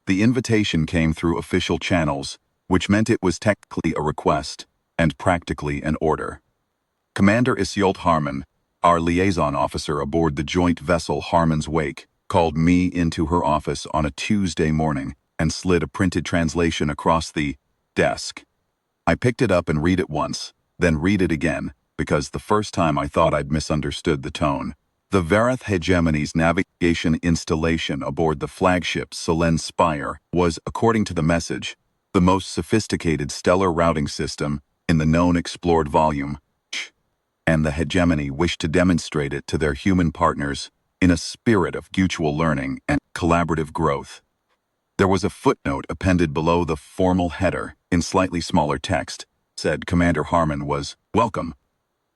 The invitation came through official channels, which meant it was technically a request and practically an order. Commander Iseult Harmon, our liaison officer aboard the joint vessel Harmon's Wake, called me into her office on a Tuesday morning and slid a printed translation across the desk. I picked it up and read it once, then read it again, because the first time I thought I'd misunderstood the tone. The Vareth Hegemony's navigation installation aboard the flagship Selene Spire was, according to the message, the most sophisticated stellar routing system in the known explored volume, and the hegemony wished to demonstrate it to their human partners in a spirit of mutual learning and collaborative growth. There was a footnote appended below the formal header in slightly smaller text, said Commander Harmon was welcome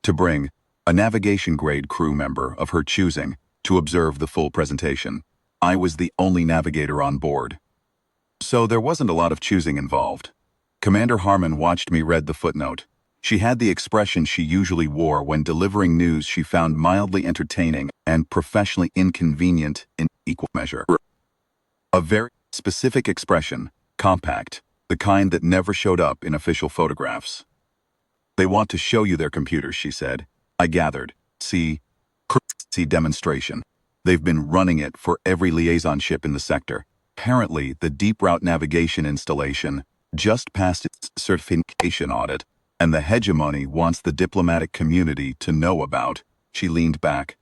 to bring a navigation-grade crew member of her choosing to observe the full presentation. I was the only navigator on board, so there wasn't a lot of choosing involved. Commander Harmon watched me read the footnote. She had the expression she usually wore when delivering news she found mildly entertaining and professionally inconvenient in equal measure. A very specific expression, compact, the kind that never showed up in official photographs. They want to show you their computers, she said. I gathered. See demonstration. They've been running it for every liaison ship in the sector. Apparently, the Deep Route navigation installation just passed its certification audit, and the hegemony wants the diplomatic community to know about. She leaned back.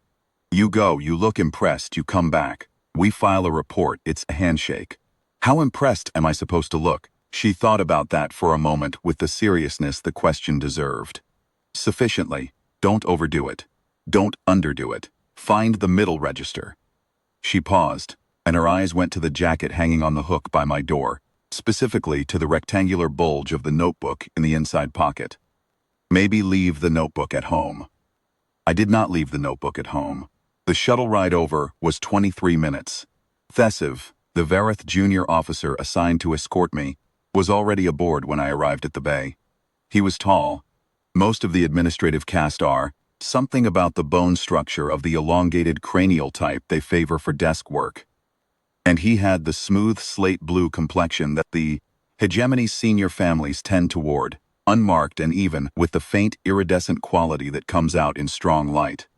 You go, you look impressed, you come back. We file a report, it's a handshake. How impressed am I supposed to look? She thought about that for a moment with the seriousness the question deserved. Sufficiently. Don't overdo it. Don't underdo it. Find the middle register. She paused, and her eyes went to the jacket hanging on the hook by my door, specifically to the rectangular bulge of the notebook in the inside pocket. Maybe leave the notebook at home. I did not leave the notebook at home. The shuttle ride over was 23 minutes. Thesiv, the Vareth junior officer assigned to escort me, was already aboard when I arrived at the bay. He was tall. Most of the administrative cast are something about the bone structure of the elongated cranial type they favor for desk work. And he had the smooth slate blue complexion that the hegemony's senior families tend toward, unmarked and even with the faint iridescent quality that comes out in strong light.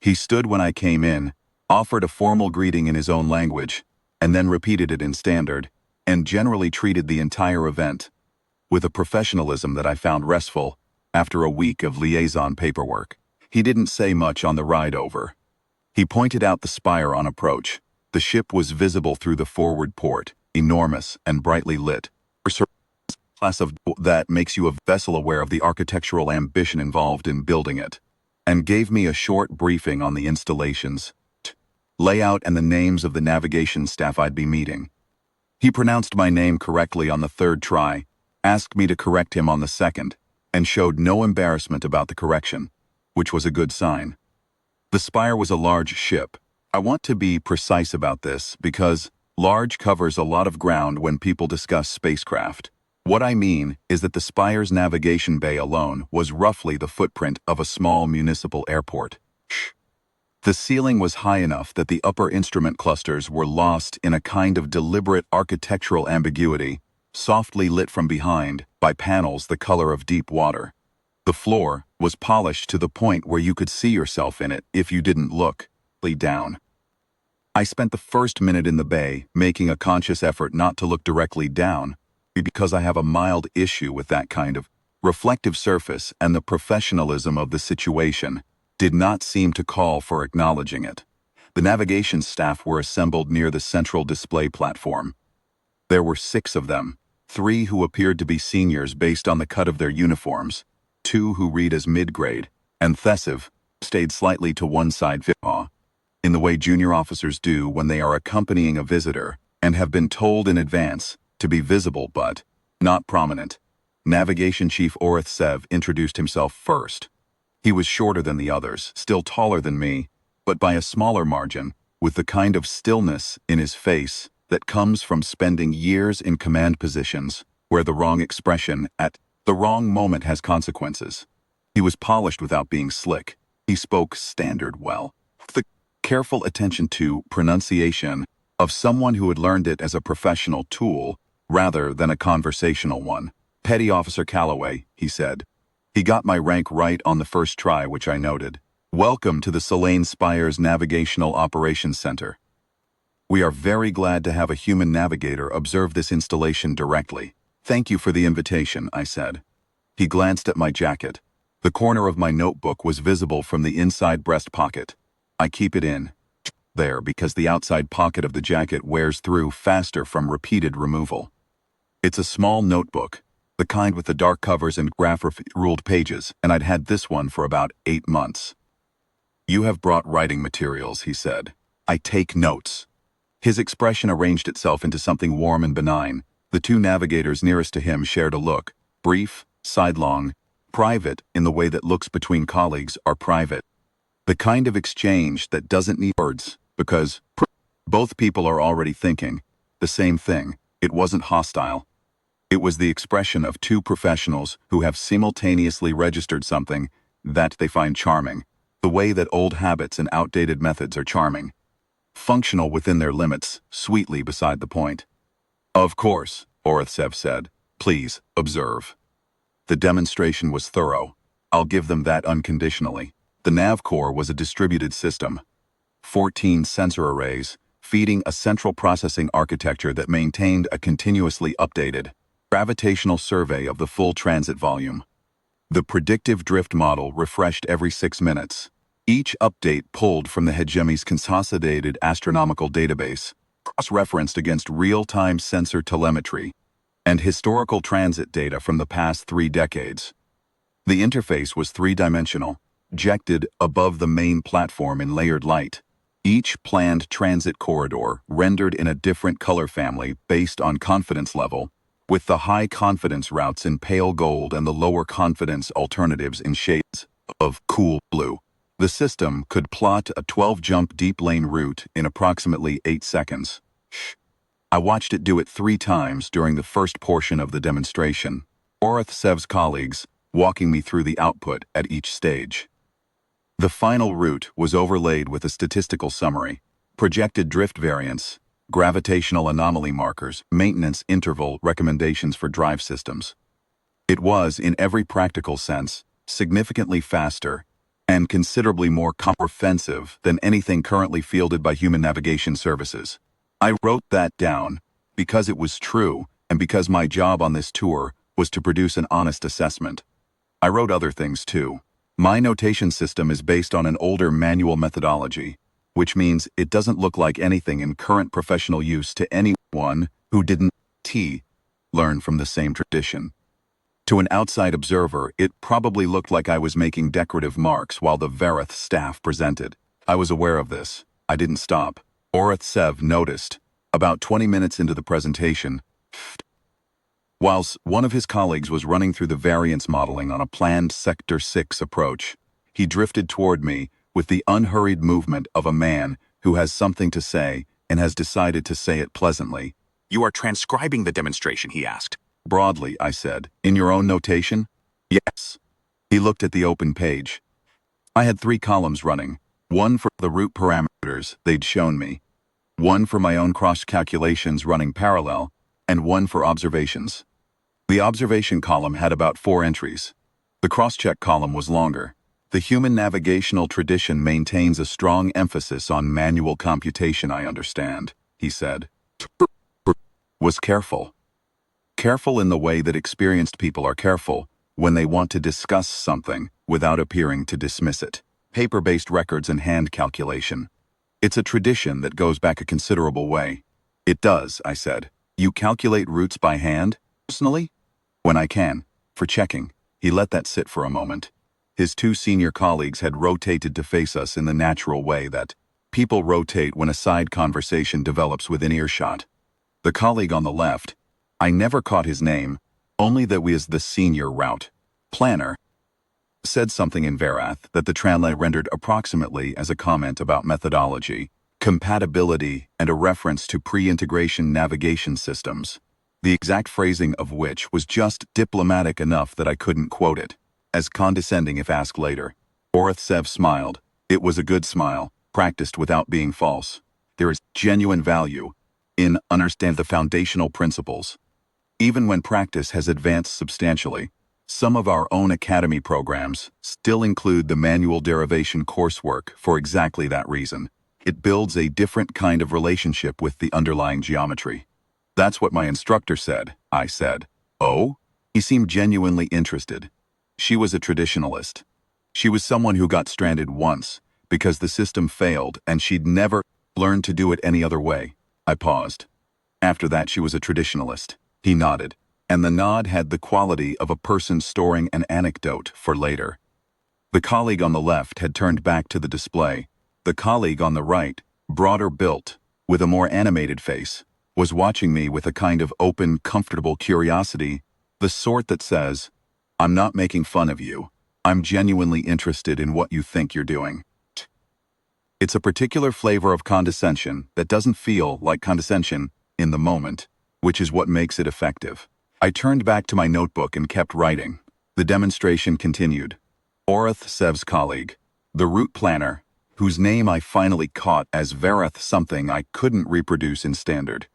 He stood when I came in, offered a formal greeting in his own language, and then repeated it in standard, and generally treated the entire event with a professionalism that I found restful after a week of liaison paperwork. He didn't say much on the ride over. He pointed out the spire on approach. The ship was visible through the forward port, enormous and brightly lit. Class of that makes you a vessel aware of the architectural ambition involved in building it, and gave me a short briefing on the installation's layout and the names of the navigation staff I'd be meeting. He pronounced my name correctly on the third try, asked me to correct him on the second, and showed no embarrassment about the correction, which was a good sign. The Spire was a large ship. I want to be precise about this because large covers a lot of ground when people discuss spacecraft. What I mean is that the Spire's navigation bay alone was roughly the footprint of a small municipal airport. The ceiling was high enough that the upper instrument clusters were lost in a kind of deliberate architectural ambiguity, softly lit from behind by panels the color of deep water. The floor was polished to the point where you could see yourself in it if you didn't look down. I spent the first minute in the bay making a conscious effort not to look directly down, because I have a mild issue with that kind of reflective surface, and the professionalism of the situation did not seem to call for acknowledging it. The navigation staff were assembled near the central display platform. There were 6 of them, 3 who appeared to be seniors based on the cut of their uniforms, 2 who read as mid-grade, and Thesiv stayed slightly to one side in the way junior officers do when they are accompanying a visitor and have been told in advance to be visible but not prominent. Navigation Chief Orith Sev introduced himself first. He was shorter than the others, still taller than me, but by a smaller margin, with the kind of stillness in his face that comes from spending years in command positions where the wrong expression at the wrong moment has consequences. He was polished without being slick. He spoke standard well. The careful attention to pronunciation of someone who had learned it as a professional tool rather than a conversational one. "Petty Officer Calloway," he said. He got my rank right on the first try, which I noted. "Welcome to the Selene Spires Navigational Operations Center. We are very glad to have a human navigator observe this installation directly. Thank you for the invitation," I said. He glanced at my jacket. The corner of my notebook was visible from the inside breast pocket. I keep it in there because the outside pocket of the jacket wears through faster from repeated removal. It's a small notebook, the kind with the dark covers and graph-ruled pages, and I'd had this one for about 8 months. "You have brought writing materials," he said. "I take notes." His expression arranged itself into something warm and benign. The two navigators nearest to him shared a look, brief, sidelong, private in the way that looks between colleagues are private. The kind of exchange that doesn't need words, because both people are already thinking the same thing. It wasn't hostile. It was the expression of two professionals who have simultaneously registered something that they find charming, the way that old habits and outdated methods are charming. Functional within their limits, sweetly beside the point. "Of course," Orithsev said. "Please, observe." The demonstration was thorough. I'll give them that unconditionally. The nav core was a distributed system. 14 sensor arrays, feeding a central processing architecture that maintained a continuously updated gravitational survey of the full transit volume. The predictive drift model refreshed every 6 minutes. Each update pulled from the hegemon's consolidated astronomical database, cross-referenced against real-time sensor telemetry, and historical transit data from the past 3 decades. The interface was 3-dimensional, projected above the main platform in layered light. Each planned transit corridor rendered in a different color family based on confidence level, with the high confidence routes in pale gold and the lower confidence alternatives in shades of cool blue. The system could plot a 12-jump deep lane route in approximately 8 seconds. I watched it do it 3 times during the first portion of the demonstration. Orithsev's colleagues walking me through the output at each stage. The final route was overlaid with a statistical summary, projected drift variance, gravitational anomaly markers, maintenance interval recommendations for drive systems. It was, in every practical sense, significantly faster and considerably more comprehensive than anything currently fielded by human navigation services. I wrote that down because it was true and because my job on this tour was to produce an honest assessment. I wrote other things too. My notation system is based on an older manual methodology, which means it doesn't look like anything in current professional use to anyone who didn't learn from the same tradition. To an outside observer, it probably looked like I was making decorative marks while the Verith staff presented. I was aware of this. I didn't stop. Orithsev noticed, about 20 minutes into the presentation, whilst one of his colleagues was running through the variance modeling on a planned Sector 6 approach, he drifted toward me with the unhurried movement of a man who has something to say and has decided to say it pleasantly. "You are transcribing the demonstration?" he asked. "Broadly," I said. "In your own notation?" "Yes." He looked at the open page. I had 3 columns running, one for the route parameters they'd shown me, one for my own cross-calculations running parallel, and one for observations. The observation column had about 4 entries. The cross-check column was longer. "The human navigational tradition maintains a strong emphasis on manual computation, I understand," he said. Was careful. Careful in the way that experienced people are careful when they want to discuss something without appearing to dismiss it. Paper-based records and hand calculation. It's a tradition that goes back a considerable way. "It does," I said. "You calculate routes by hand, personally?" "When I can, for checking." He let that sit for a moment. His 2 senior colleagues had rotated to face us in the natural way that people rotate when a side conversation develops within earshot. The colleague on the left, I never caught his name, only that we as the senior route planner, said something in Verath that the translate rendered approximately as a comment about methodology, compatibility, and a reference to pre-integration navigation systems, the exact phrasing of which was just diplomatic enough that I couldn't quote it, as condescending if asked later. Orithsev smiled. It was a good smile, practiced without being false. There is genuine value in understand the foundational principles. Even when practice has advanced substantially, some of our own academy programs still include the manual derivation coursework for exactly that reason. It builds a different kind of relationship with the underlying geometry. That's what my instructor said, I said. Oh? He seemed genuinely interested. She was a traditionalist. She was someone who got stranded once because the system failed and she'd never learned to do it any other way. I paused. After that, she was a traditionalist. He nodded, and the nod had the quality of a person storing an anecdote for later. The colleague on the left had turned back to the display. The colleague on the right, broader built, with a more animated face, was watching me with a kind of open, comfortable curiosity, the sort that says, "I'm not making fun of you. I'm genuinely interested in what you think you're doing." It's a particular flavor of condescension that doesn't feel like condescension in the moment, which is what makes it effective. I turned back to my notebook and kept writing. The demonstration continued. Orath Sev's colleague, the route planner, whose name I finally caught as Verath something I couldn't reproduce in standard,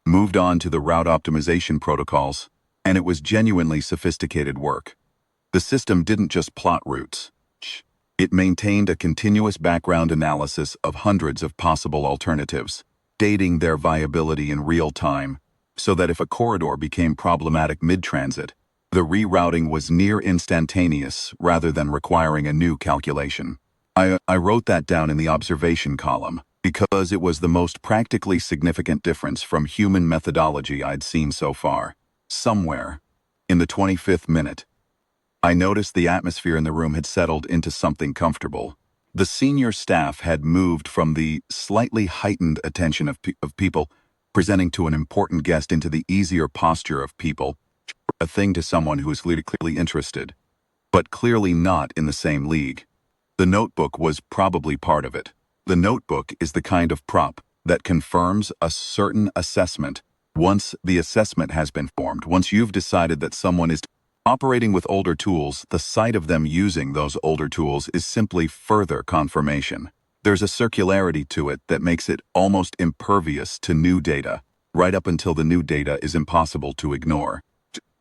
moved on to the route optimization protocols, and it was genuinely sophisticated work. The system didn't just plot routes. It maintained a continuous background analysis of hundreds of possible alternatives, dating their viability in real time, so that if a corridor became problematic mid-transit, the rerouting was near instantaneous rather than requiring a new calculation. I wrote that down in the observation column because it was the most practically significant difference from human methodology I'd seen so far. Somewhere, in the 25th minute, I noticed the atmosphere in the room had settled into something comfortable. The senior staff had moved from the slightly heightened attention of people presenting to an important guest into the easier posture of people, a thing to someone who is clearly interested, but clearly not in the same league. The notebook was probably part of it. The notebook is the kind of prop that confirms a certain assessment once the assessment has been formed. Once you've decided that someone is operating with older tools, the sight of them using those older tools is simply further confirmation. There's a circularity to it that makes it almost impervious to new data, right up until the new data is impossible to ignore.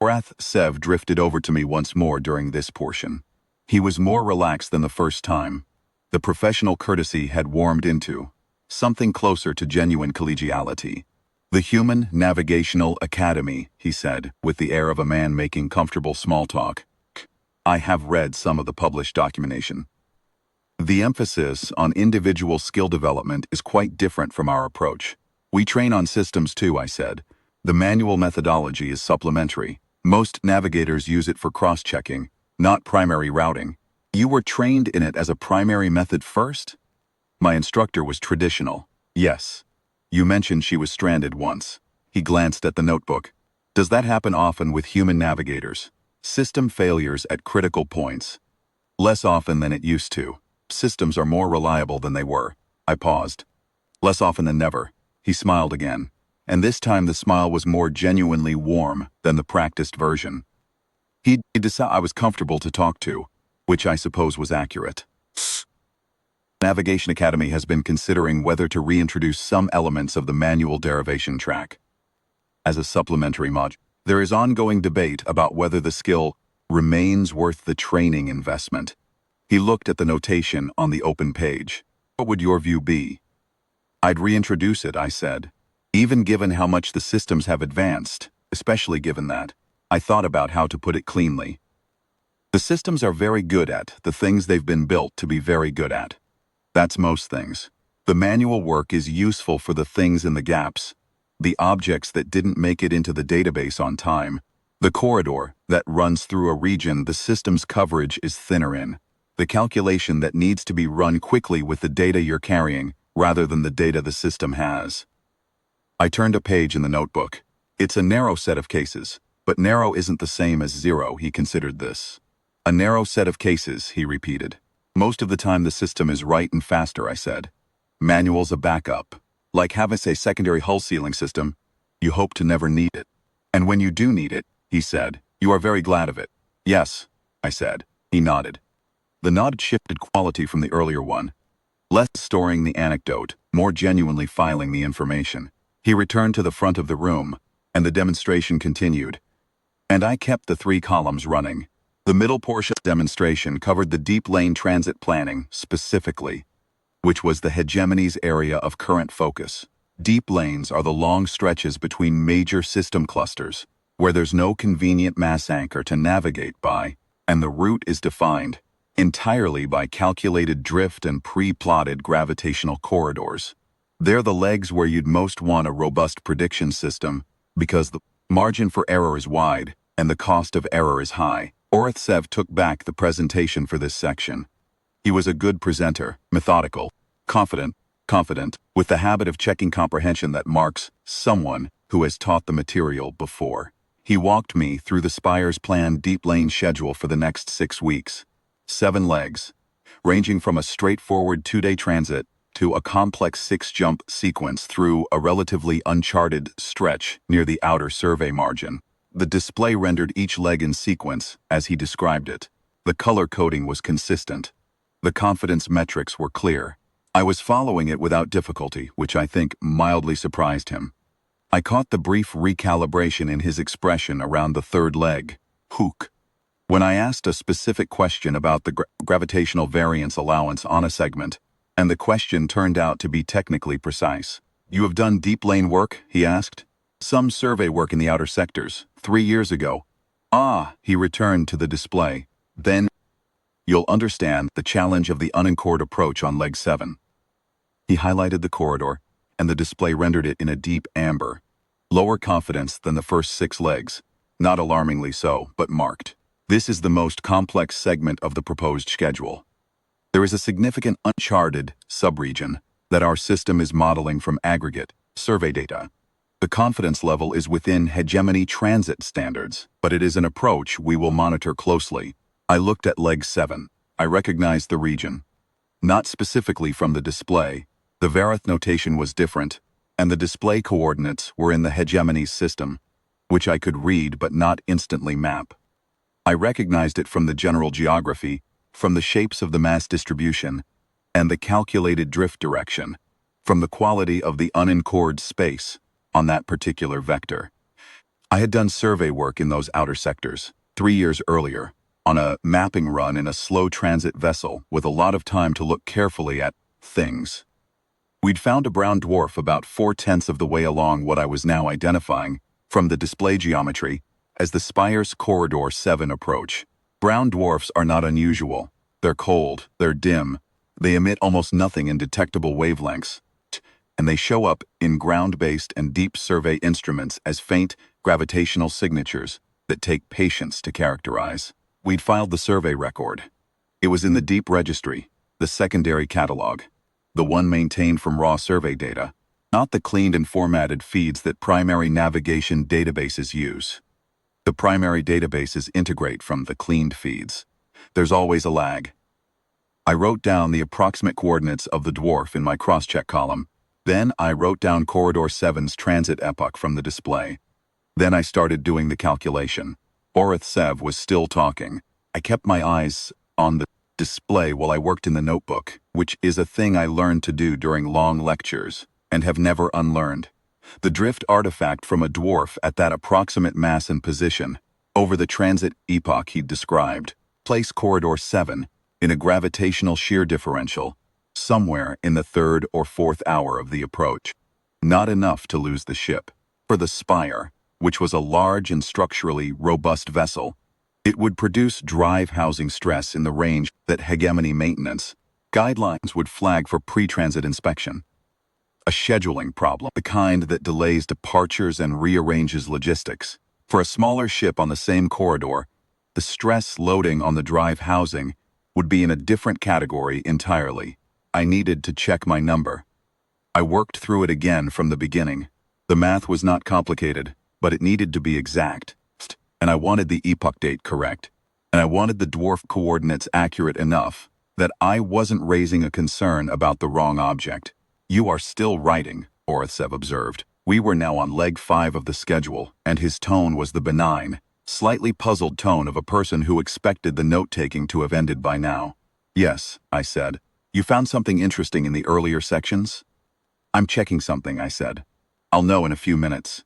Orath Sev drifted over to me once more during this portion. He was more relaxed than the first time. The professional courtesy had warmed into something closer to genuine collegiality. "The Human Navigational Academy," he said, with the air of a man making comfortable small talk. "I have read some of the published documentation. The emphasis on individual skill development is quite different from our approach. We train on systems too," I said. "The manual methodology is supplementary. Most navigators use it for cross-checking, not primary routing. You were trained in it as a primary method first?" My instructor was traditional. "Yes. You mentioned she was stranded once." He glanced at the notebook. "Does that happen often with human navigators? System failures at critical points?" "Less often than it used to. Systems are more reliable than they were." I paused. "Less often than never." He smiled again, and this time the smile was more genuinely warm than the practiced version. He decided I was comfortable to talk to, which I suppose was accurate. Navigation Academy has been considering whether to reintroduce some elements of the manual derivation track as a supplementary module. There is ongoing debate about whether the skill remains worth the training investment. He looked at the notation on the open page. "What would your view be?" "I'd reintroduce it," I said, "even given how much the systems have advanced, especially given that." I thought about how to put it cleanly. The systems are very good at the things they've been built to be very good at. That's most things. The manual work is useful for the things in the gaps, the objects that didn't make it into the database on time, the corridor that runs through a region the system's coverage is thinner in, the calculation that needs to be run quickly with the data you're carrying rather than the data the system has. I turned a page in the notebook. It's a narrow set of cases, but narrow isn't the same as zero. He considered this. "A narrow set of cases," he repeated. "Most of the time the system is right and faster," I said. "Manual's a backup. Like having a secondary hull sealing system, you hope to never need it. And when you do need it," he said, "you are very glad of it." "Yes," I said. He nodded. The nod shifted quality from the earlier one. Less storing the anecdote, more genuinely filing the information. He returned to the front of the room, and the demonstration continued. And I kept the 3 columns running. The middle portion of the demonstration covered the deep lane transit planning, specifically, which was the hegemony's area of current focus. Deep lanes are the long stretches between major system clusters, where there's no convenient mass anchor to navigate by, and the route is defined entirely by calculated drift and pre-plotted gravitational corridors. They're the legs where you'd most want a robust prediction system, because the margin for error is wide, and the cost of error is high. Orithsev took back the presentation for this section. He was a good presenter, methodical, confident, with the habit of checking comprehension that marks someone who has taught the material before. He walked me through the Spire's planned deep lane schedule for the next 6 weeks. 7 legs, ranging from a straightforward 2-day transit to a complex 6-jump sequence through a relatively uncharted stretch near the outer survey margin. The display rendered each leg in sequence, as he described it. The color coding was consistent. The confidence metrics were clear. I was following it without difficulty, which I think mildly surprised him. I caught the brief recalibration in his expression around the 3rd leg, hook. When I asked a specific question about the gravitational variance allowance on a segment, and the question turned out to be technically precise. "You have done deep lane work?" he asked. "Some survey work in the outer sectors, 3 years ago." "Ah," he returned to the display. "Then you'll understand the challenge of the unanchored approach on leg 7. He highlighted the corridor, and the display rendered it in a deep amber. Lower confidence than the first 6 legs. Not alarmingly so, but marked. This is the most complex segment of the proposed schedule. There is a significant uncharted subregion that our system is modeling from aggregate survey data. The confidence level is within hegemony transit standards, but it is an approach we will monitor closely. I looked at leg 7. I recognized the region. Not specifically from the display. The Varith notation was different, and the display coordinates were in the hegemony system, which I could read but not instantly map. I recognized it from the general geography, from the shapes of the mass distribution, and the calculated drift direction, from the quality of the unanchored space on that particular vector. I had done survey work in those outer sectors 3 years earlier, on a mapping run in a slow transit vessel with a lot of time to look carefully at things. We'd found a brown dwarf about 4/10 of the way along what I was now identifying, from the display geometry, as the Spire's Corridor 7 approach. Brown dwarfs are not unusual. They're cold, they're dim, they emit almost nothing in detectable wavelengths, and they show up in ground-based and deep survey instruments as faint gravitational signatures that take patience to characterize. We'd filed the survey record. It was in the deep registry, the secondary catalog, the one maintained from raw survey data, not the cleaned and formatted feeds that primary navigation databases use. The primary databases integrate from the cleaned feeds. There's always a lag. I wrote down the approximate coordinates of the dwarf in my cross-check column. Then I wrote down Corridor 7's transit epoch from the display. Then I started doing the calculation. Orithsev was still talking. I kept my eyes on the display while I worked in the notebook, which is a thing I learned to do during long lectures, and have never unlearned. The drift artifact from a dwarf at that approximate mass and position, over the transit epoch he'd described, place Corridor 7 in a gravitational shear differential, somewhere in the 3rd or 4th hour of the approach. Not enough to lose the ship. For the Spire, which was a large and structurally robust vessel, it would produce drive housing stress in the range that hegemony maintenance guidelines would flag for pre-transit inspection. A scheduling problem, the kind that delays departures and rearranges logistics. For a smaller ship on the same corridor, the stress loading on the drive housing would be in a different category entirely. I needed to check my number. I worked through it again from the beginning. The math was not complicated, but it needed to be exact. And I wanted the epoch date correct. And I wanted the dwarf coordinates accurate enough that I wasn't raising a concern about the wrong object. "You are still writing," Orithsev observed. We were now on leg 5 of the schedule, and his tone was the benign, slightly puzzled tone of a person who expected the note-taking to have ended by now. "Yes," I said. You found something interesting in the earlier sections? I'm checking something, I said. I'll know in a few minutes.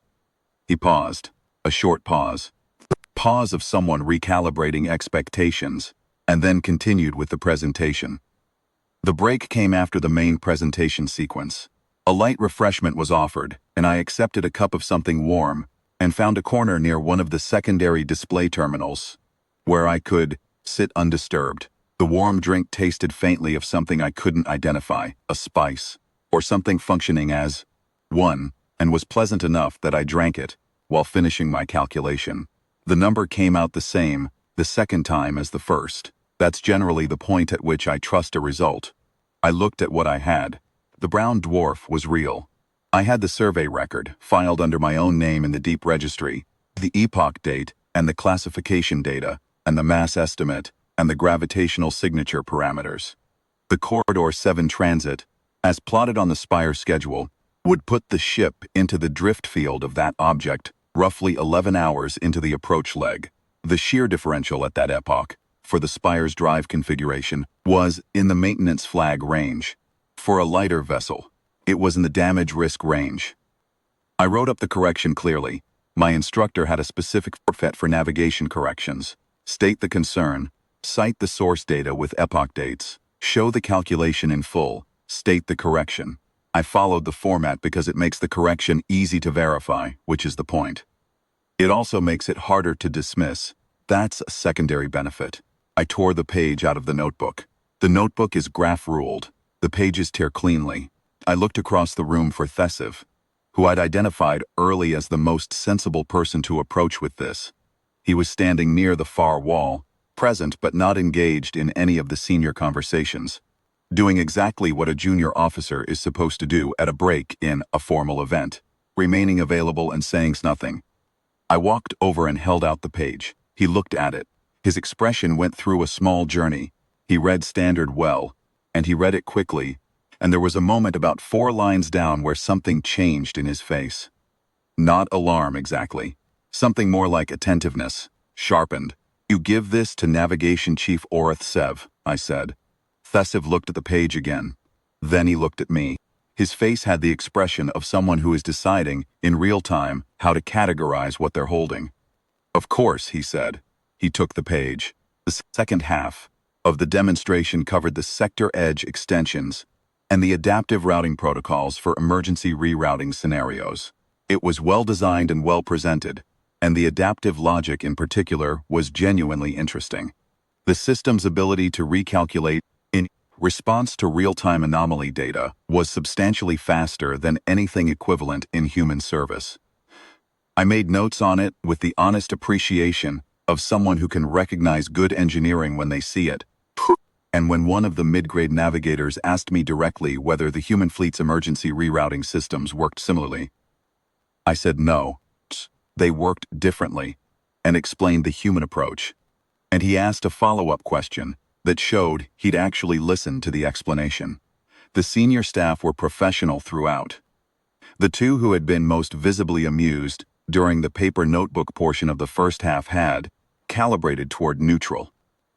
He paused. A short pause. Pause of someone recalibrating expectations, and then continued with the presentation. The break came after the main presentation sequence. A light refreshment was offered, and I accepted a cup of something warm and found a corner near one of the secondary display terminals where I could sit undisturbed. The warm drink tasted faintly of something I couldn't identify, a spice, or something functioning as one, and was pleasant enough that I drank it while finishing my calculation. The number came out the same the second time as the first. That's generally the point at which I trust a result. I looked at what I had. The brown dwarf was real. I had the survey record, filed under my own name in the deep registry, the epoch date, and the classification data, and the mass estimate, and the gravitational signature parameters. The Corridor 7 transit, as plotted on the Spire schedule, would put the ship into the drift field of that object roughly 11 hours into the approach leg. The shear differential at that epoch, for the Spire's drive configuration, was in the maintenance flag range. For a lighter vessel, it was in the damage risk range. I wrote up the correction clearly. My instructor had a specific forfeit for navigation corrections. State the concern, cite the source data with epoch dates, show the calculation in full, state the correction. I followed the format because it makes the correction easy to verify, which is the point. It also makes it harder to dismiss. That's a secondary benefit. I tore the page out of the notebook. The notebook is graph-ruled. The pages tear cleanly. I looked across the room for Thesiv, who I'd identified early as the most sensible person to approach with this. He was standing near the far wall, present but not engaged in any of the senior conversations, doing exactly what a junior officer is supposed to do at a break in a formal event, remaining available and saying nothing. I walked over and held out the page. He looked at it. His expression went through a small journey. He read standard well, and he read it quickly, and there was a moment about 4 lines down where something changed in his face. Not alarm exactly. Something more like attentiveness, sharpened. You give this to Navigation Chief Orith Sev, I said. Thesiv looked at the page again. Then he looked at me. His face had the expression of someone who is deciding, in real time, how to categorize what they're holding. Of course, he said. He took the page. The second half of the demonstration covered the sector edge extensions and the adaptive routing protocols for emergency rerouting scenarios. It was well designed and well presented, and the adaptive logic in particular was genuinely interesting. The system's ability to recalculate in response to real-time anomaly data was substantially faster than anything equivalent in human service. I made notes on it with the honest appreciation of someone who can recognize good engineering when they see it. And when one of the mid-grade navigators asked me directly whether the human fleet's emergency rerouting systems worked similarly, I said no, they worked differently, and explained the human approach. And he asked a follow-up question that showed he'd actually listened to the explanation. The senior staff were professional throughout. The two who had been most visibly amused during the paper notebook portion of the first half had calibrated toward neutral.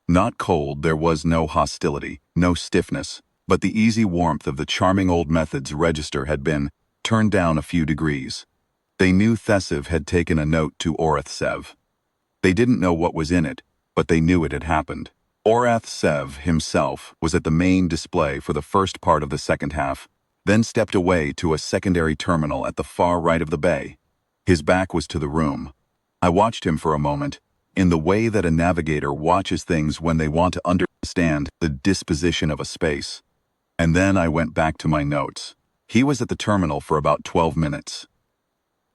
Not cold, there was no hostility, no stiffness, but the easy warmth of the charming old methods register had been turned down a few degrees. They knew Thesiv had taken a note to Orith Sev. They didn't know what was in it, but they knew it had happened. Orith Sev himself was at the main display for the first part of the second half, then stepped away to a secondary terminal at the far right of the bay. His back was to the room. I watched him for a moment, in the way that a navigator watches things when they want to understand the disposition of a space. And then I went back to my notes. He was at the terminal for about 12 minutes.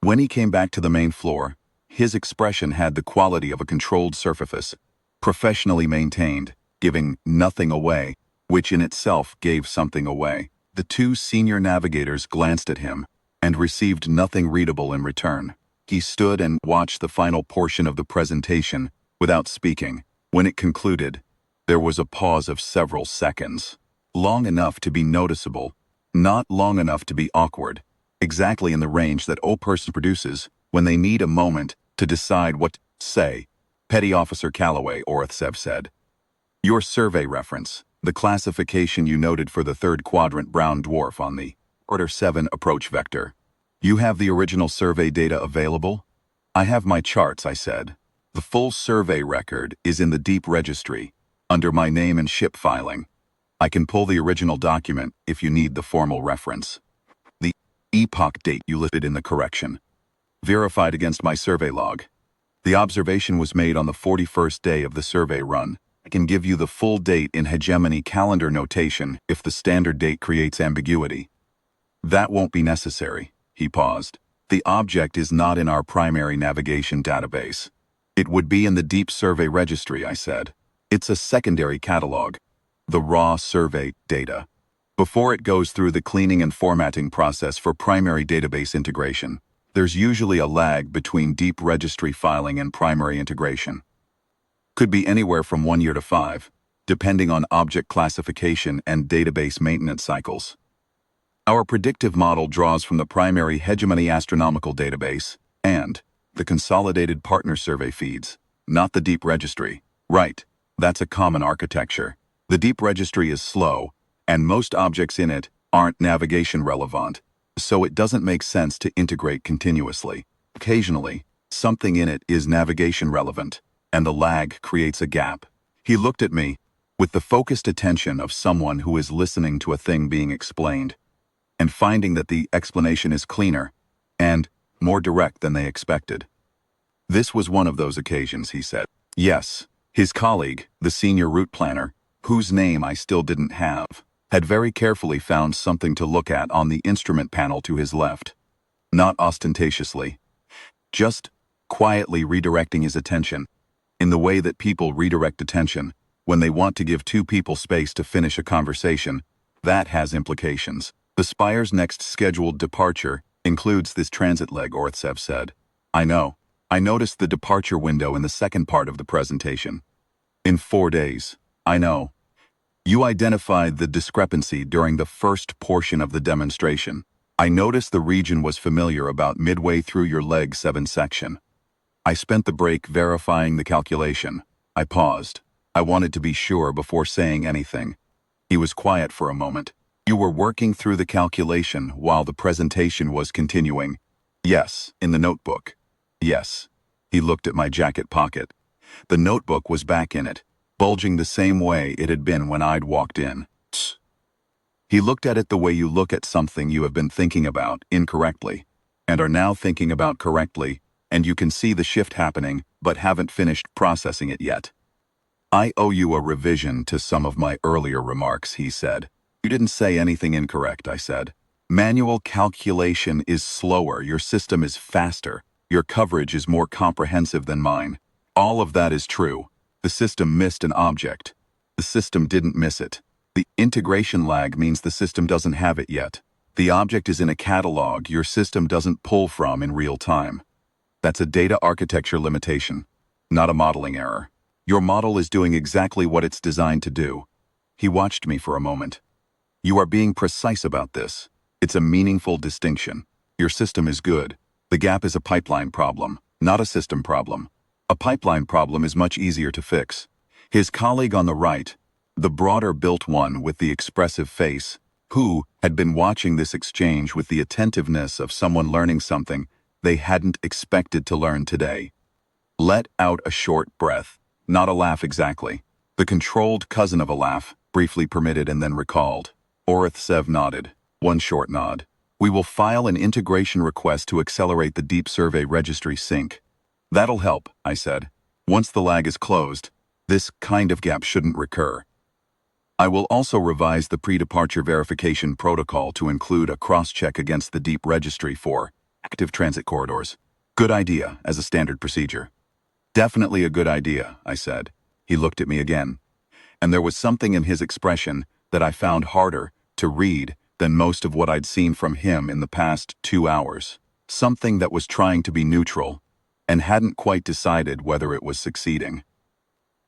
When he came back to the main floor, his expression had the quality of a controlled surface, professionally maintained, giving nothing away, which in itself gave something away. The two senior navigators glanced at him and received nothing readable in return. He stood and watched the final portion of the presentation without speaking. When it concluded, there was a pause of several seconds, long enough to be noticeable, not long enough to be awkward, exactly in the range that a person produces when they need a moment to decide what to say. Petty Officer Calloway, Orith Sev said. Your survey reference. The classification you noted for the third quadrant brown dwarf on the Order 7 approach vector. You have the original survey data available? I have my charts, I said. The full survey record is in the deep registry, under my name and ship filing. I can pull the original document if you need the formal reference. The epoch date you listed in the correction. Verified against my survey log. The observation was made on the 41st day of the survey run. I can give you the full date in hegemony calendar notation if the standard date creates ambiguity. That won't be necessary, he paused. The object is not in our primary navigation database. It would be in the deep survey registry, I said. It's a secondary catalog, the raw survey data. Before it goes through the cleaning and formatting process for primary database integration, there's usually a lag between deep registry filing and primary integration. Could be anywhere from 1 year to 5, depending on object classification and database maintenance cycles. Our predictive model draws from the primary hegemony astronomical database and the consolidated partner survey feeds, not the deep registry. Right, that's a common architecture. The deep registry is slow, and most objects in it aren't navigation relevant, so it doesn't make sense to integrate continuously. Occasionally, something in it is navigation relevant, and the lag creates a gap. He looked at me with the focused attention of someone who is listening to a thing being explained, and finding that the explanation is cleaner and more direct than they expected. This was one of those occasions, he said. Yes, his colleague, the senior route planner, whose name I still didn't have, had very carefully found something to look at on the instrument panel to his left. Not ostentatiously, just quietly redirecting his attention, in the way that people redirect attention when they want to give two people space to finish a conversation. That has implications. The Spire's next scheduled departure includes this transit leg, Orthsev said. I know. I noticed the departure window in the second part of the presentation. In 4 days. I know. You identified the discrepancy during the first portion of the demonstration. I noticed the region was familiar about midway through your leg 7 section. I spent the break verifying the calculation. I paused. I wanted to be sure before saying anything. He was quiet for a moment. You were working through the calculation while the presentation was continuing. Yes, in the notebook. Yes. He looked at my jacket pocket. The notebook was back in it, bulging the same way it had been when I'd walked in. Tss. He looked at it the way you look at something you have been thinking about incorrectly, and are now thinking about correctly, and you can see the shift happening, but haven't finished processing it yet. I owe you a revision to some of my earlier remarks, he said. You didn't say anything incorrect, I said. Manual calculation is slower, your system is faster, your coverage is more comprehensive than mine. All of that is true. The system missed an object. The system didn't miss it. The integration lag means the system doesn't have it yet. The object is in a catalog your system doesn't pull from in real time. That's a data architecture limitation, not a modeling error. Your model is doing exactly what it's designed to do. He watched me for a moment. You are being precise about this. It's a meaningful distinction. Your system is good. The gap is a pipeline problem, not a system problem. A pipeline problem is much easier to fix. His colleague on the right, the broader built one with the expressive face, who had been watching this exchange with the attentiveness of someone learning something they hadn't expected to learn today, let out a short breath, not a laugh exactly. The controlled cousin of a laugh, briefly permitted and then recalled. Orthsev nodded, one short nod. We will file an integration request to accelerate the deep survey registry sync. That'll help, I said. Once the lag is closed, this kind of gap shouldn't recur. I will also revise the pre-departure verification protocol to include a cross-check against the deep registry for active transit corridors. Good idea as a standard procedure. Definitely a good idea, I said. He looked at me again, and there was something in his expression that I found harder to read than most of what I'd seen from him in the past 2 hours. Something that was trying to be neutral and hadn't quite decided whether it was succeeding.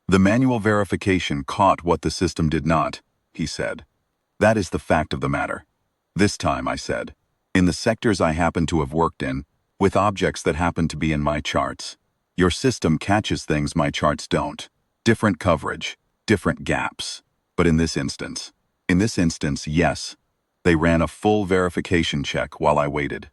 The manual verification caught what the system did not, he said. That is the fact of the matter. This time, I said, in the sectors I happen to have worked in, with objects that happen to be in my charts, your system catches things my charts don't. Different coverage, different gaps. But in this instance, yes. They ran a full verification check while I waited.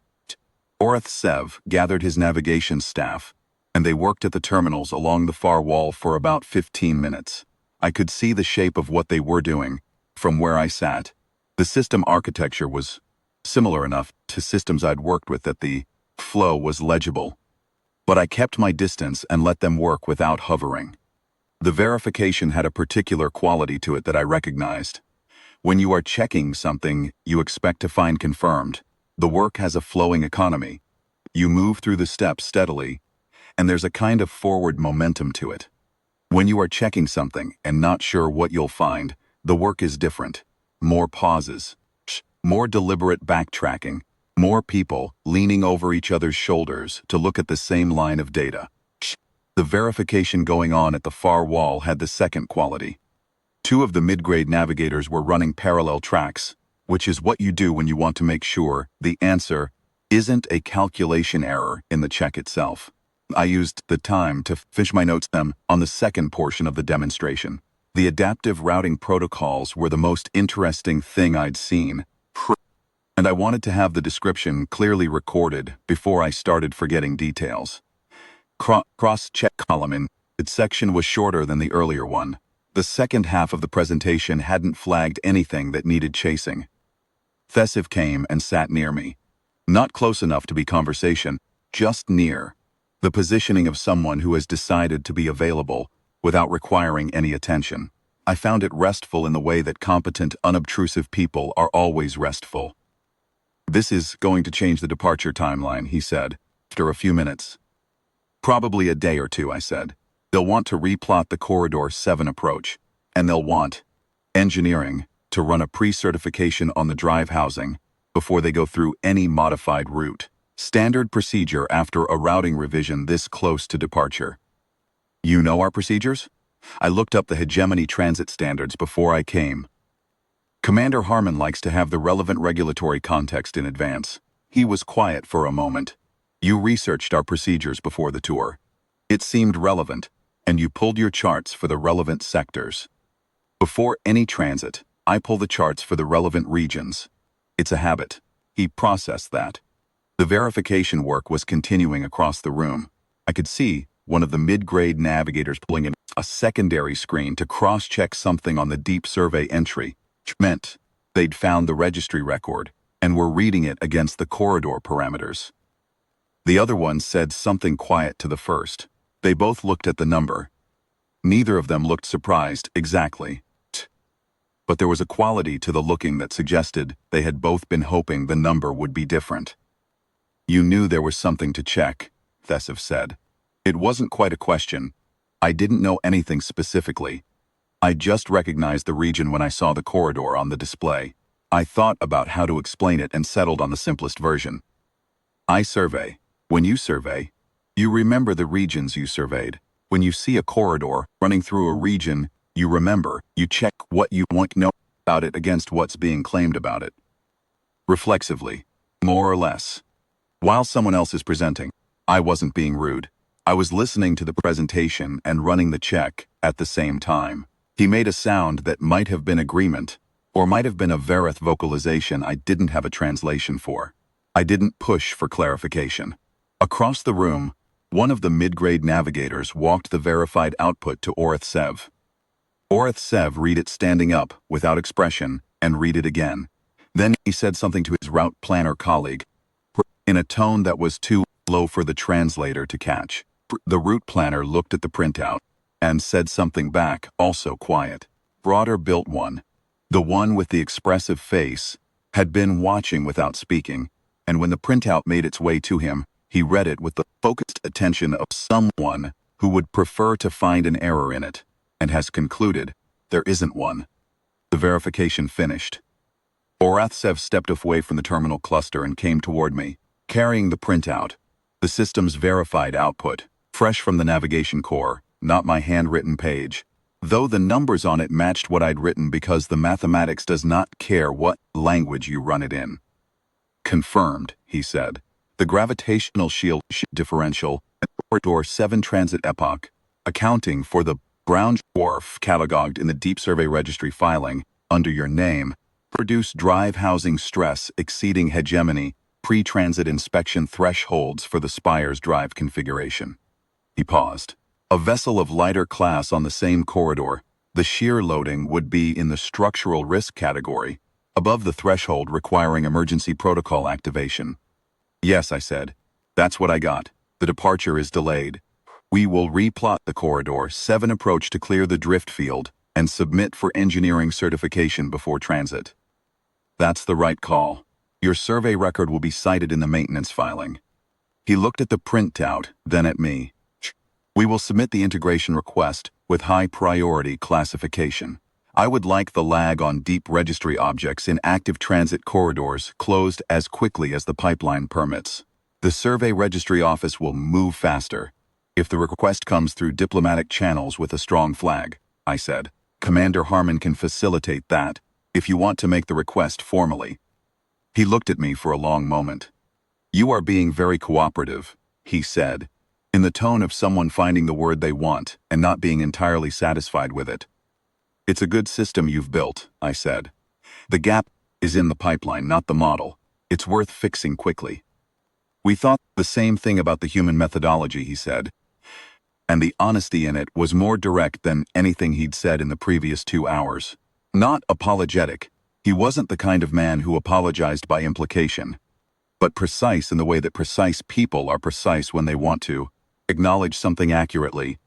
Orath Sev gathered his navigation staff, and they worked at the terminals along the far wall for about 15 minutes. I could see the shape of what they were doing from where I sat. The system architecture was similar enough to systems I'd worked with that the flow was legible. But I kept my distance and let them work without hovering. The verification had a particular quality to it that I recognized. When you are checking something you expect to find confirmed, the work has a flowing economy. You move through the steps steadily, and there's a kind of forward momentum to it. When you are checking something and not sure what you'll find, the work is different. More pauses, more deliberate backtracking, more people leaning over each other's shoulders to look at the same line of data. The verification going on at the far wall had the second quality. Two of the mid-grade navigators were running parallel tracks, which is what you do when you want to make sure the answer isn't a calculation error in the check itself. I used the time to finish my notes on the second portion of the demonstration. The adaptive routing protocols were the most interesting thing I'd seen, and I wanted to have the description clearly recorded before I started forgetting details. Cross-check column in its section was shorter than the earlier one. The second half of the presentation hadn't flagged anything that needed chasing. Thesiv came and sat near me. Not close enough to be conversation, just near. The positioning of someone who has decided to be available without requiring any attention. I found it restful in the way that competent, unobtrusive people are always restful. "This is going to change the departure timeline," he said, after a few minutes. "Probably a day or two," I said. "They'll want to replot the Corridor 7 approach, and they'll want engineering to run a pre-certification on the drive housing before they go through any modified route. Standard procedure after a routing revision this close to departure." "You know our procedures?" I looked up the hegemony transit standards before I came. Commander Harmon likes to have the relevant regulatory context in advance. He was quiet for a moment. "You researched our procedures before the tour. It seemed relevant, and you pulled your charts for the relevant sectors. Before any transit, I pull the charts for the relevant regions. It's a habit." He processed that. The verification work was continuing across the room. I could see one of the mid-grade navigators pulling in a secondary screen to cross-check something on the deep survey entry, which meant they'd found the registry record and were reading it against the corridor parameters. The other one said something quiet to the first. They both looked at the number. Neither of them looked surprised exactly. But there was a quality to the looking that suggested they had both been hoping the number would be different. "You knew there was something to check," Thesiv said. "It wasn't quite a question. I didn't know anything specifically. I just recognized the region when I saw the corridor on the display. I thought about how to explain it and settled on the simplest version. I survey. When you survey, you remember the regions you surveyed. When you see a corridor running through a region, you remember, you check what you want to know about it against what's being claimed about it. Reflexively, more or less. While someone else is presenting, I wasn't being rude. I was listening to the presentation and running the check at the same time. He made a sound that might have been agreement, or might have been a Verith vocalization I didn't have a translation for. I didn't push for clarification. Across the room, one of the mid-grade navigators walked the verified output to Orath Sev. Orath Sev read it standing up, without expression, and read it again. Then he said something to his route planner colleague, in a tone that was too low for the translator to catch. The route planner looked at the printout, and said something back, also quiet. Broader built one, the one with the expressive face, had been watching without speaking, and when the printout made its way to him, he read it with the focused attention of someone who would prefer to find an error in it, and has concluded, there isn't one. The verification finished. Orathsev stepped away from the terminal cluster and came toward me, carrying the printout, the system's verified output, fresh from the navigation core, not my handwritten page, though the numbers on it matched what I'd written because the mathematics does not care what language you run it in. Confirmed, he said. The gravitational shield differential at Corridor 7 transit epoch, accounting for the Ground dwarf cataloged in the Deep Survey Registry filing, under your name, produce drive housing stress exceeding hegemony pre-transit inspection thresholds for the Spire's drive configuration. He paused. A vessel of lighter class on the same corridor, the shear loading would be in the structural risk category, above the threshold requiring emergency protocol activation. Yes, I said. That's what I got. The departure is delayed. We will replot the corridor 7 approach to clear the drift field and submit for engineering certification before transit. That's the right call. Your survey record will be cited in the maintenance filing. He looked at the printout, then at me. We will submit the integration request with high priority classification. I would like the lag on deep registry objects in active transit corridors closed as quickly as the pipeline permits. The survey registry office will move faster if the request comes through diplomatic channels with a strong flag, I said. Commander Harmon can facilitate that if you want to make the request formally. He looked at me for a long moment. You are being very cooperative, he said, in the tone of someone finding the word they want and not being entirely satisfied with it. It's a good system you've built, I said. The gap is in the pipeline, not the model. It's worth fixing quickly. We thought the same thing about the human methodology, he said, and the honesty in it was more direct than anything he'd said in the previous 2 hours. Not apologetic. He wasn't the kind of man who apologized by implication, but precise in the way that precise people are precise when they want to acknowledge something accurately.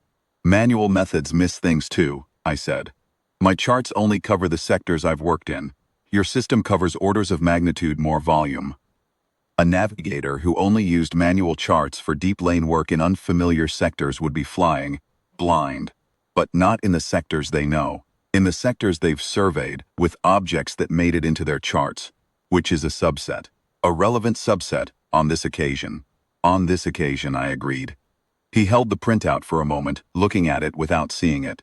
Manual methods miss things too, I said. My charts only cover the sectors I've worked in. Your system covers orders of magnitude more volume. A navigator who only used manual charts for deep lane work in unfamiliar sectors would be flying blind, but not in the sectors they know. In the sectors they've surveyed, with objects that made it into their charts, which is a subset. A relevant subset, on this occasion. On this occasion, I agreed. He held the printout for a moment, looking at it without seeing it.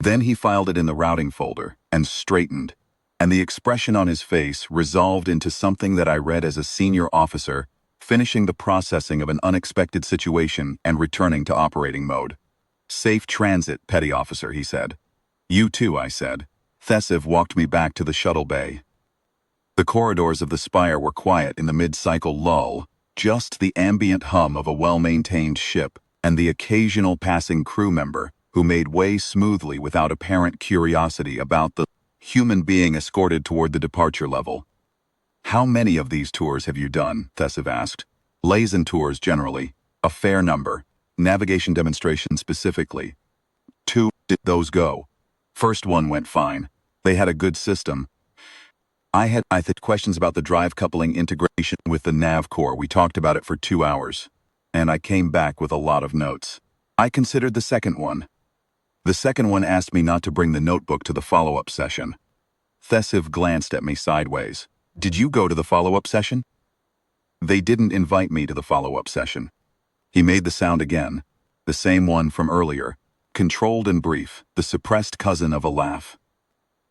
Then he filed it in the routing folder, and straightened, and the expression on his face resolved into something that I read as a senior officer, finishing the processing of an unexpected situation and returning to operating mode. Safe transit, petty officer, he said. You too, I said. Thesiv walked me back to the shuttle bay. The corridors of the Spire were quiet in the mid-cycle lull, just the ambient hum of a well-maintained ship and the occasional passing crew member who made way smoothly without apparent curiosity about the human being escorted toward the departure level. How many of these tours have you done? Thesiv asked. Liaison tours generally, a fair number. Navigation demonstrations specifically. 2 did those go? First one went fine. They had a good system. I had questions about the drive coupling integration with the nav core. We talked about it for 2 hours, and I came back with a lot of notes. I considered the second one. The second one asked me not to bring the notebook to the follow-up session. Thesiv glanced at me sideways. Did you go to the follow-up session? They didn't invite me to the follow-up session. He made the sound again, the same one from earlier, controlled and brief, the suppressed cousin of a laugh.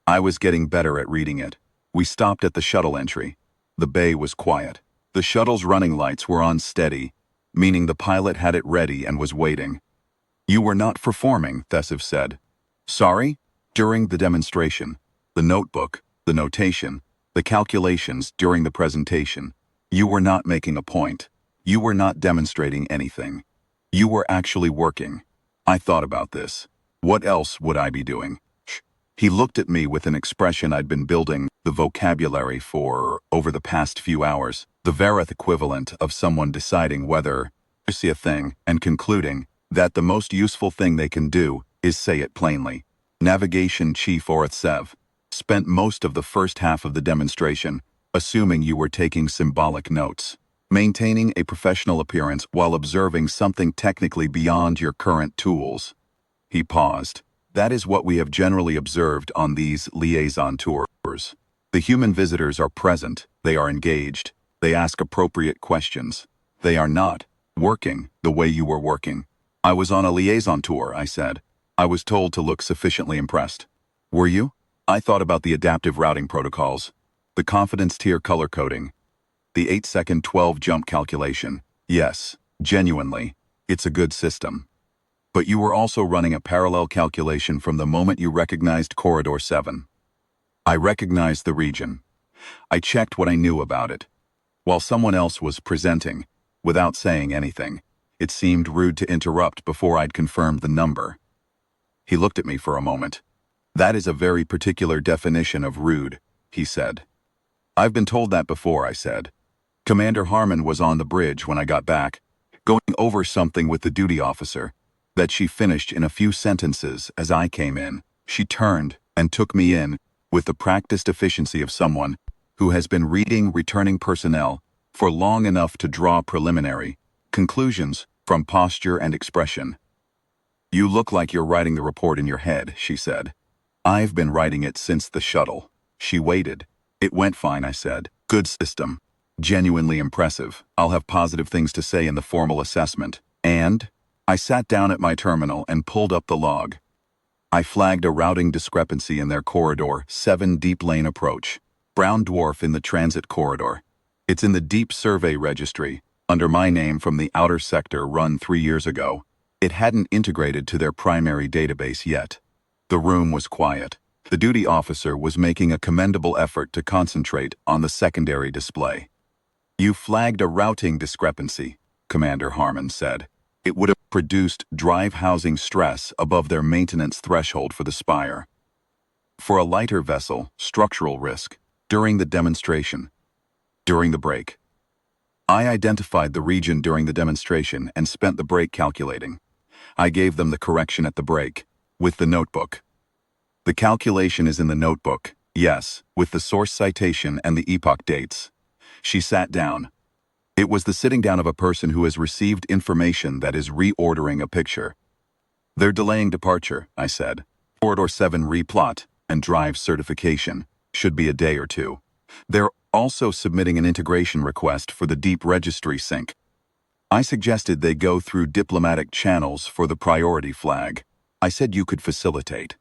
I was getting better at reading it. We stopped at the shuttle entry. The bay was quiet. The shuttle's running lights were on steady, meaning the pilot had it ready and was waiting. You were not performing, Thesiv said. Sorry? During the demonstration, the notebook, the notation, the calculations during the presentation, you were not making a point. You were not demonstrating anything. You were actually working. I thought about this. What else would I be doing? He looked at me with an expression I'd been building the vocabulary for over the past few hours, the Verith equivalent of someone deciding whether to see a thing and concluding that the most useful thing they can do is say it plainly. Navigation Chief Orithsev spent most of the first half of the demonstration assuming you were taking symbolic notes, maintaining a professional appearance while observing something technically beyond your current tools. He paused. That is what we have generally observed on these liaison tours. The human visitors are present, they are engaged, they ask appropriate questions. They are not working the way you were working. I was on a liaison tour, I said. I was told to look sufficiently impressed. Were you? I thought about the adaptive routing protocols, the confidence tier color coding, the 8-second 12 jump calculation. Yes, genuinely, it's a good system. But you were also running a parallel calculation from the moment you recognized Corridor 7. I recognized the region. I checked what I knew about it. While someone else was presenting, without saying anything, it seemed rude to interrupt before I'd confirmed the number. He looked at me for a moment. That is a very particular definition of rude, he said. I've been told that before, I said. Commander Harmon was on the bridge when I got back, going over something with the duty officer, that she finished in a few sentences as I came in. She turned and took me in with the practiced efficiency of someone who has been reading returning personnel for long enough to draw preliminary conclusions from posture and expression. You look like you're writing the report in your head, she said. I've been writing it since the shuttle. She waited. It went fine, I said. Good system. Genuinely impressive. I'll have positive things to say in the formal assessment. And I sat down at my terminal and pulled up the log. I flagged a routing discrepancy in their Corridor 7 deep lane approach. Brown dwarf in the transit corridor. It's in the deep survey registry, under my name from the outer sector run 3 years ago. It hadn't integrated to their primary database yet. The room was quiet. The duty officer was making a commendable effort to concentrate on the secondary display. You flagged a routing discrepancy, Commander Harmon said. It would have produced drive housing stress above their maintenance threshold for the spire. For a lighter vessel, structural risk, during the demonstration. During the break. I identified the region during the demonstration and spent the break calculating. I gave them the correction at the break, with the notebook. The calculation is in the notebook, yes, with the source citation and the epoch dates. She sat down. It was the sitting down of a person who has received information that is reordering a picture. They're delaying departure, I said. Corridor 7 replot and drive certification should be a day or two. They're also submitting an integration request for the deep registry sync. I suggested they go through diplomatic channels for the priority flag. I said you could facilitate.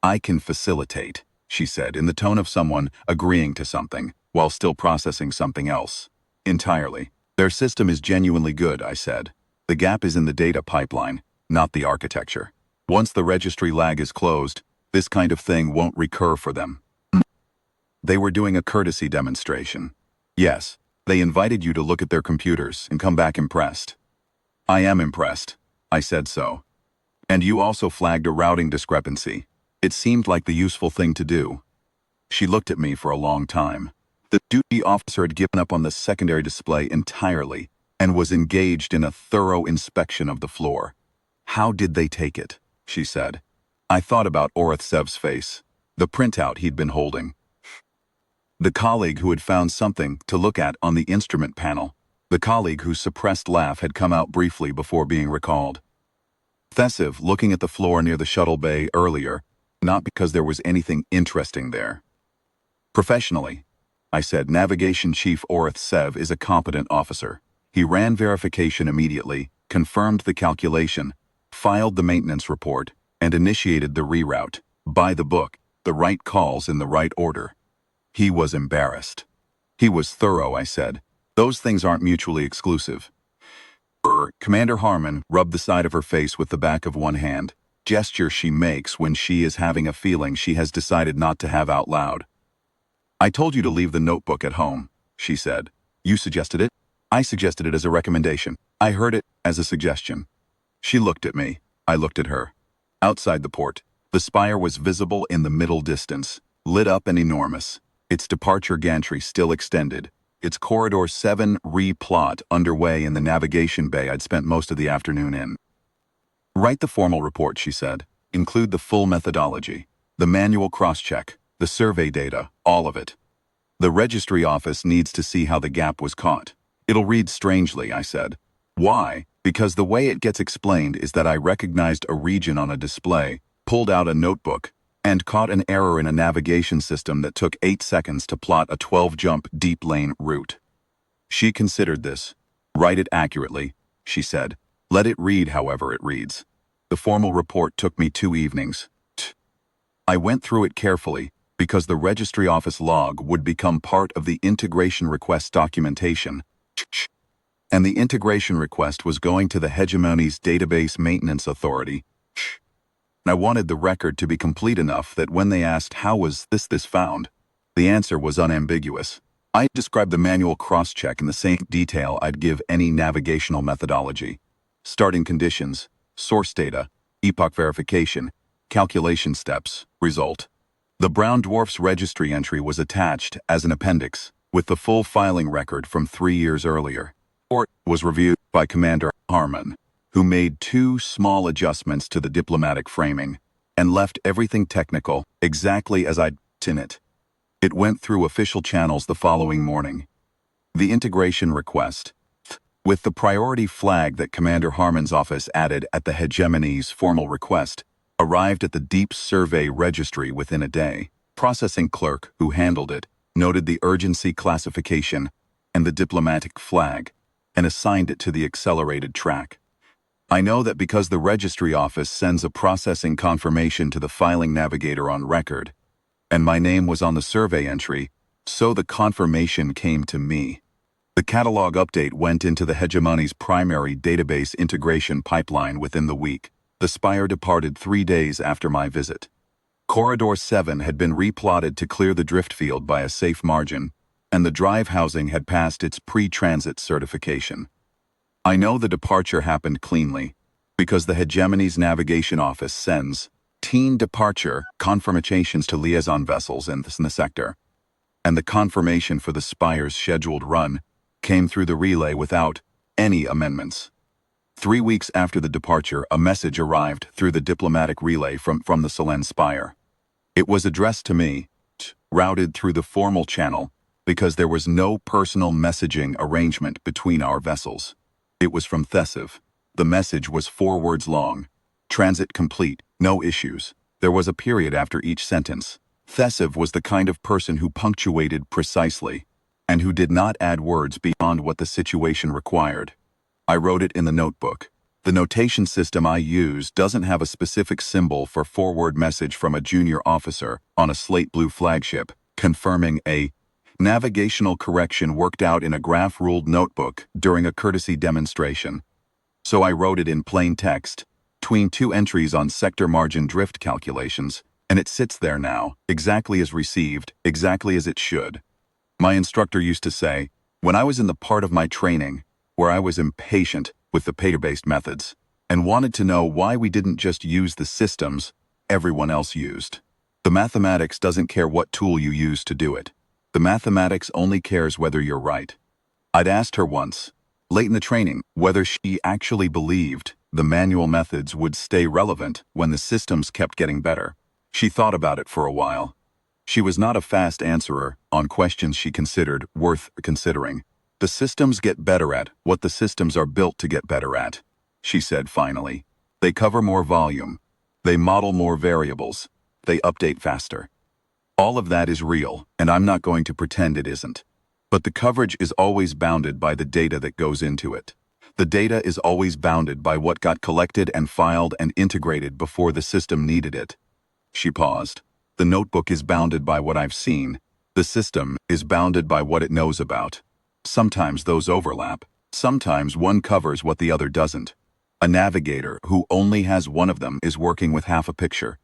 I can facilitate, she said in the tone of someone agreeing to something while still processing something else. Entirely. Their system is genuinely good, I said. The gap is in the data pipeline, not the architecture. Once the registry lag is closed, this kind of thing won't recur for them. They were doing a courtesy demonstration. Yes, they invited you to look at their computers and come back impressed. I am impressed. I said so. And you also flagged a routing discrepancy. It seemed like the useful thing to do. She looked at me for a long time. The duty officer had given up on the secondary display entirely and was engaged in a thorough inspection of the floor. How did they take it? She said. I thought about Orithsev's face, the printout he'd been holding. The colleague who had found something to look at on the instrument panel. The colleague whose suppressed laugh had come out briefly before being recalled. Thesev looking at the floor near the shuttle bay earlier, not because there was anything interesting there. Professionally, I said, Navigation Chief Orithsev is a competent officer. He ran verification immediately, confirmed the calculation, filed the maintenance report, and initiated the reroute. By the book, the right calls in the right order. He was embarrassed. He was thorough, I said. Those things aren't mutually exclusive. Commander Harmon rubbed the side of her face with the back of one hand, gesture she makes when she is having a feeling she has decided not to have out loud. I told you to leave the notebook at home, she said. You suggested it? I suggested it as a recommendation. I heard it as a suggestion. She looked at me. I looked at her. Outside the port, the spire was visible in the middle distance, lit up and enormous. Its departure gantry still extended. Its Corridor 7 replot underway in the navigation bay I'd spent most of the afternoon in. Write the formal report, she said. Include the full methodology, the manual cross-check, the survey data, all of it. The registry office needs to see how the gap was caught. It'll read strangely, I said. Why? Because the way it gets explained is that I recognized a region on a display, pulled out a notebook, and caught an error in a navigation system that took 8 seconds to plot a 12-jump deep lane route. She considered this. Write it accurately, she said. Let it read however it reads. The formal report took me 2 evenings. I went through it carefully because the registry office log would become part of the integration request documentation. And the integration request was going to the Hegemony's Database Maintenance Authority. And I wanted the record to be complete enough that when they asked how was this found, the answer was unambiguous. I described the manual cross-check in the same detail I'd give any navigational methodology. Starting conditions, source data, epoch verification, calculation steps, result. The Brown Dwarf's registry entry was attached as an appendix with the full filing record from 3 years earlier. Or was reviewed by Commander Harmon, who made 2 small adjustments to the diplomatic framing and left everything technical exactly as I'd in it. It went through official channels the following morning. The integration request, with the priority flag that Commander Harmon's office added at the Hegemony's formal request, arrived at the Deep Survey Registry within a day. Processing clerk who handled it noted the urgency classification and the diplomatic flag and assigned it to the accelerated track. I know that because the registry office sends a processing confirmation to the filing navigator on record, and my name was on the survey entry, so the confirmation came to me. The catalog update went into the Hegemony's primary database integration pipeline within the week. The Spire departed 3 days after my visit. Corridor 7 had been replotted to clear the drift field by a safe margin, and the drive housing had passed its pre-transit certification. I know the departure happened cleanly, because the Hegemony's navigation office sends teen departure confirmations to liaison vessels in the sector, and the confirmation for the Spire's scheduled run came through the relay without any amendments. 3 weeks after the departure, a message arrived through the diplomatic relay from the Selene Spire. It was addressed to me, routed through the formal channel, because there was no personal messaging arrangement between our vessels. It was from Thesiv. The message was 4 words long. Transit complete, no issues. There was a period after each sentence. Thesiv was the kind of person who punctuated precisely, and who did not add words beyond what the situation required. I wrote it in the notebook. The notation system I use doesn't have a specific symbol for forward message from a junior officer on a slate blue flagship, confirming a navigational correction worked out in a graph-ruled notebook during a courtesy demonstration. So I wrote it in plain text, between 2 entries on sector margin drift calculations, and it sits there now, exactly as received, exactly as it should. My instructor used to say, when I was in the part of my training where I was impatient with the paper-based methods and wanted to know why we didn't just use the systems everyone else used. The mathematics doesn't care what tool you use to do it. The mathematics only cares whether you're right. I'd asked her once, late in the training, whether she actually believed the manual methods would stay relevant when the systems kept getting better. She thought about it for a while. She was not a fast answerer on questions she considered worth considering. The systems get better at what the systems are built to get better at, she said finally. They cover more volume. They model more variables. They update faster. All of that is real, and I'm not going to pretend it isn't. But the coverage is always bounded by the data that goes into it. The data is always bounded by what got collected and filed and integrated before the system needed it. She paused. The notebook is bounded by what I've seen. The system is bounded by what it knows about. Sometimes those overlap. Sometimes one covers what the other doesn't. A navigator who only has one of them is working with half a picture.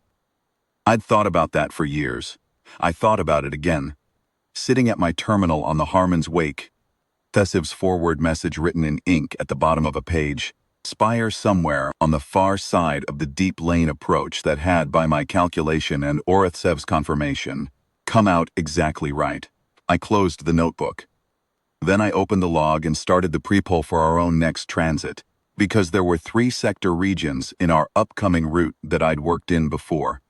I'd thought about that for years. I thought about it again. Sitting at my terminal on the Harmon's wake, Thesiv's forward message written in ink at the bottom of a page, Spire somewhere on the far side of the deep lane approach that had, by my calculation and Orithsev's confirmation, come out exactly right. I closed the notebook. Then I opened the log and started the pre-poll for our own next transit, because there were 3 sector regions in our upcoming route that I'd worked in before.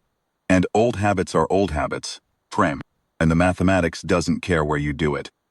And old habits are old habits, and the mathematics doesn't care where you do it.